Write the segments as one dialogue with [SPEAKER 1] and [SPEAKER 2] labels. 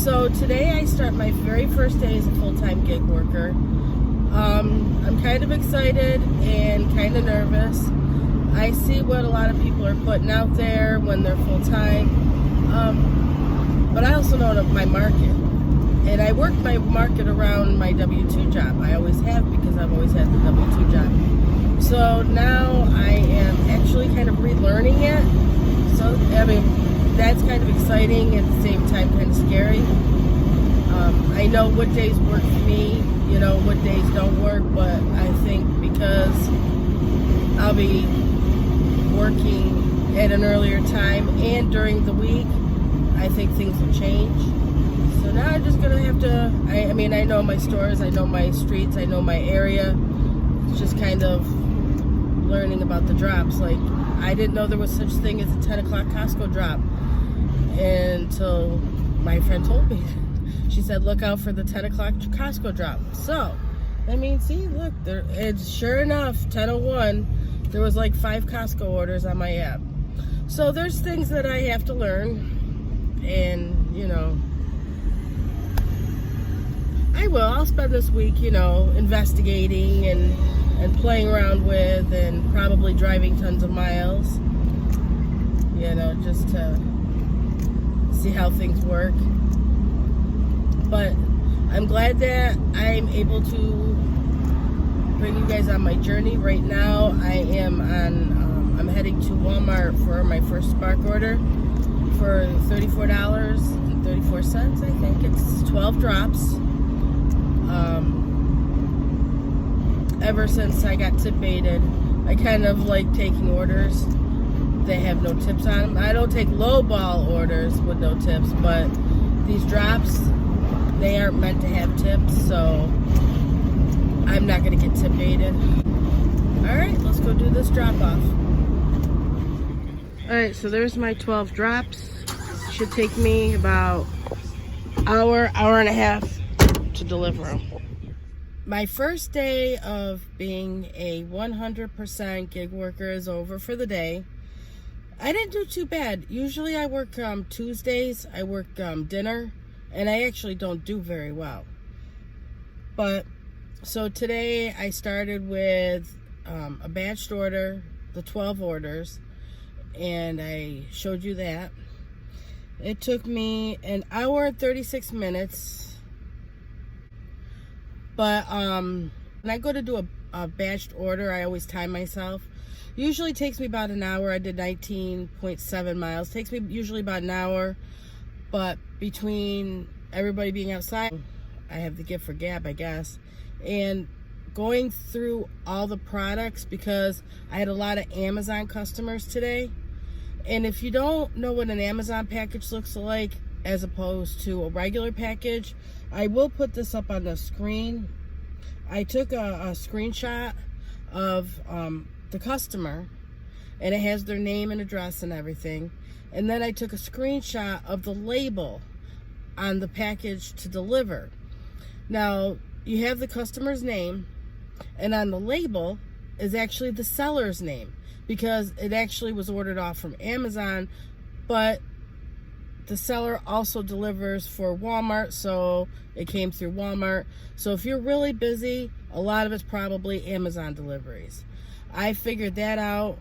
[SPEAKER 1] So today I start my very first day as a full-time gig worker. I'm kind of excited and kind of nervous. I see what a lot of people are putting out there when they're full-time, but I also know my market. And I work my market around my W-2 job. I always have, because I've always had the W-2 job. So now I am actually kind of relearning it. So, I mean, that's kind of exciting, at the same time kind of scary. I know what days work for me, you know, what days don't work, but I think because I'll be working at an earlier time and during the week, I think things will change. So now I'm just going to have to, I mean, I know my stores, I know my streets, I know my area. It's just kind of learning about the drops. Like, I didn't know there was such thing as a 10 o'clock Costco drop until my friend told me. She said, look out for the 10 o'clock Costco drop. So, I mean, see, look, it's sure enough, 10:01, there was like 5 Costco orders on my app. So there's things that I have to learn, and, you know, I'll spend this week, you know, investigating and playing around with, and probably driving tons of miles, you know, just to see how things work. But I'm glad that I'm able to bring you guys on my journey. Right now I am I'm heading to Walmart for my first Spark order for $34.34, I think. It's 12 drops. Ever since I got tip baited, I kind of like taking orders that have no tips on them. I don't take low ball orders with no tips, but these drops, they aren't meant to have tips, so I'm not going to get tip baited. Alright, let's go do this drop off. Alright, so there's my 12 drops. Should take me about hour and a half to deliver them. My first day of being a 100% gig worker is over for the day. I didn't do too bad. Usually I work Tuesdays, I work dinner, and I actually don't do very well. But, so today I started with a batched order, the 12 orders, and I showed you that. It took me an hour and 36 minutes. But when I go to do a batched order, I always time myself. Usually takes me about an hour. I did 19.7 miles. Takes me usually about an hour. But between everybody being outside, I have the gift for gab, I guess, and going through all the products, because I had a lot of Amazon customers today. And if you don't know what an Amazon package looks like as opposed to a regular package, I will put this up on the screen. I took a screenshot of the customer, and it has their name and address and everything. And then I took a screenshot of the label on the package to deliver. Now, you have the customer's name, and on the label is actually the seller's name, because it actually was ordered off from Amazon, but the seller also delivers for Walmart, so it came through Walmart. So if you're really busy, a lot of it's probably Amazon deliveries. I figured that out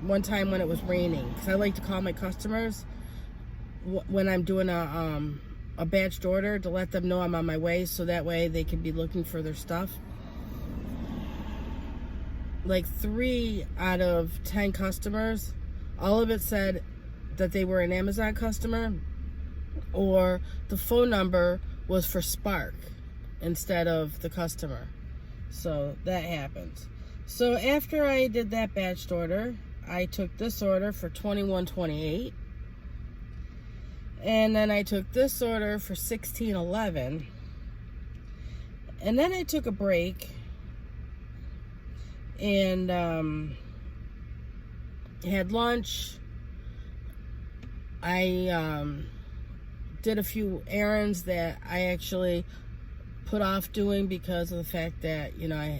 [SPEAKER 1] one time when it was raining, because I like to call my customers when I'm doing a batched order to let them know I'm on my way, so that way they can be looking for their stuff. Like 3 out of 10 customers, all of it said that they were an Amazon customer, or the phone number was for Spark instead of the customer. So that happens. So after I did that batched order, I took this order for $21.28, and then I took this order for $16.11, and then I took a break and had lunch. I did a few errands that I actually put off doing because of the fact that, you know,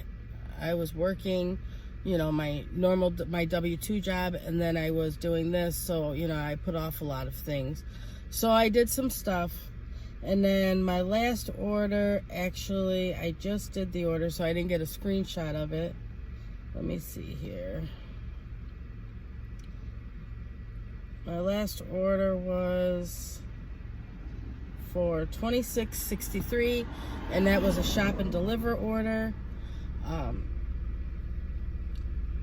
[SPEAKER 1] I was working, you know, my W-2 job, and then I was doing this, so, you know, I put off a lot of things. So I did some stuff, And then my last order, actually, I just did the order, so I didn't get a screenshot of it. Let me see here. My last order was for $26.63, and that was a shop and deliver order.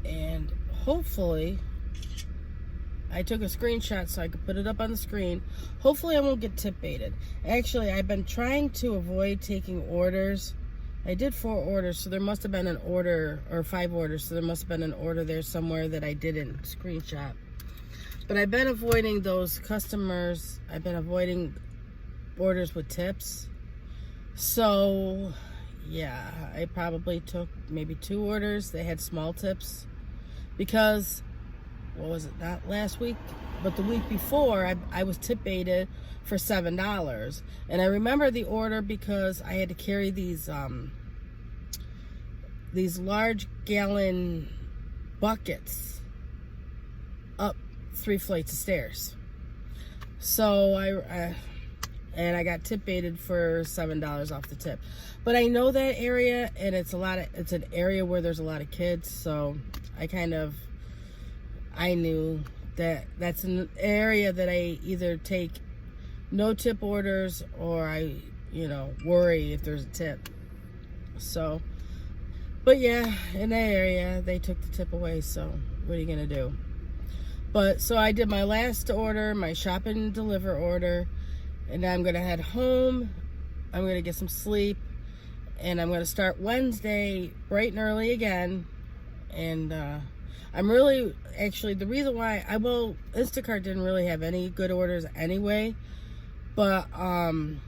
[SPEAKER 1] And hopefully, I took a screenshot so I could put it up on the screen. Hopefully I won't get tip baited. Actually, I've been trying to avoid taking orders. I did 4 orders, so there must have been an order, or 5 orders, so there must have been an order there somewhere that I didn't screenshot. But I've been avoiding those customers. I've been avoiding orders with tips. So, yeah, I probably took maybe 2 orders. They had small tips. Because, what was it, not last week, but the week before, I was tip baited for $7. And I remember the order because I had to carry these large gallon buckets up 3 flights of stairs. So I got tip baited for $7 off the tip. But I know that area, and it's an area where there's a lot of kids, so I knew that that's an area that I either take no tip orders or I, worry if there's a tip. So, but yeah, in that area, they took the tip away, so what are you going to do? But, so I did my last order, my shop and deliver order, and now I'm going to head home. I'm going to get some sleep, and I'm going to start Wednesday bright and early again. And I'm really, actually, the reason why, Instacart didn't really have any good orders anyway, but I'm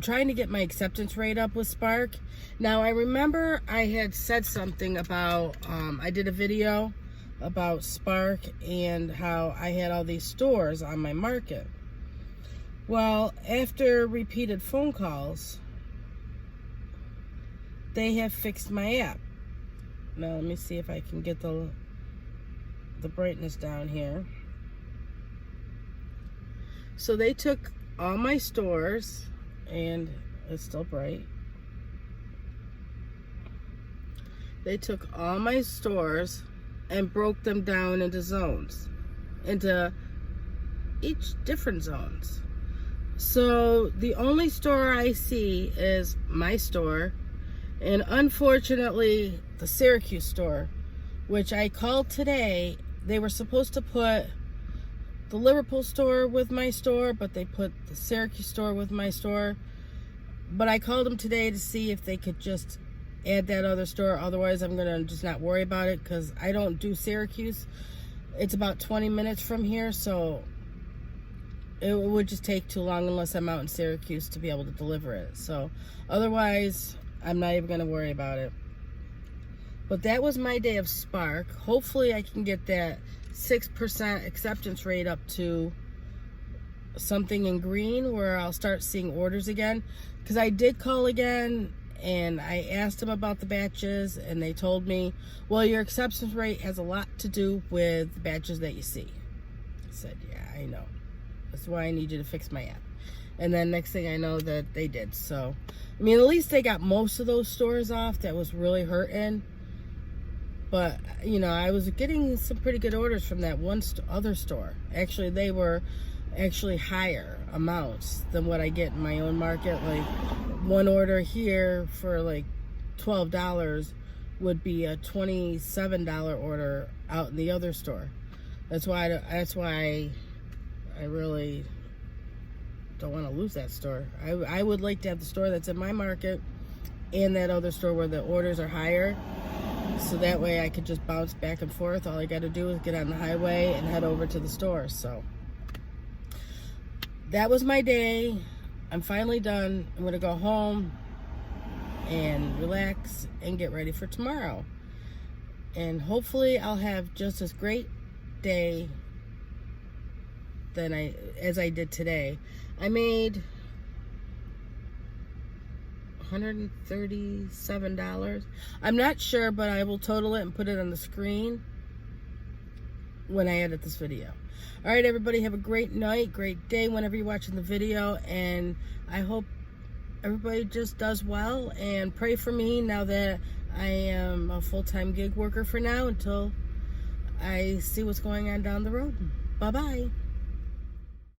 [SPEAKER 1] trying to get my acceptance rate up with Spark. Now, I remember I had said something about, I did a video about Spark and how I had all these stores on my market. Well, after repeated phone calls, they have fixed my app. Now, let me see if I can get the brightness down here. So they took all my stores, and it's still bright. They took all my stores and broke them down into zones, into each different zones. So the only store I see is my store, and unfortunately the Syracuse store, which I called today. They were supposed to put the Liverpool store with my store, but they put the Syracuse store with my store. But I called them today to see if they could just add that other store. Otherwise, I'm going to just not worry about it, because I don't do Syracuse. It's about 20 minutes from here, so it would just take too long unless I'm out in Syracuse to be able to deliver it. So otherwise, I'm not even going to worry about it. But that was my day of Spark. Hopefully I can get that 6% acceptance rate up to something in green where I'll start seeing orders again. Because I did call again and I asked them about the batches, and they told me, well, your acceptance rate has a lot to do with the batches that you see. I said, yeah, I know. That's why I need you to fix my app. And then next thing I know that they did. So, I mean, at least they got most of those stores off that was really hurting. But, I was getting some pretty good orders from that one other store. Actually, they were higher amounts than what I get in my own market. Like, one order here for like $12 would be a $27 order out in the other store. That's why I really don't want to lose that store. I would like to have the store that's in my market and that other store where the orders are higher. So that way I could just bounce back and forth. All I got to do is get on the highway and head over to the store. So that was my day. I'm finally done. I'm going to go home and relax and get ready for tomorrow. And hopefully I'll have just as great day as I did today. I made $137. I'm not sure, but I will total it and put it on the screen when I edit this video. All right, everybody, have a great night, great day whenever you're watching the video, and I hope everybody just does well, and pray for me now that I am a full-time gig worker for now until I see what's going on down the road. Bye-bye.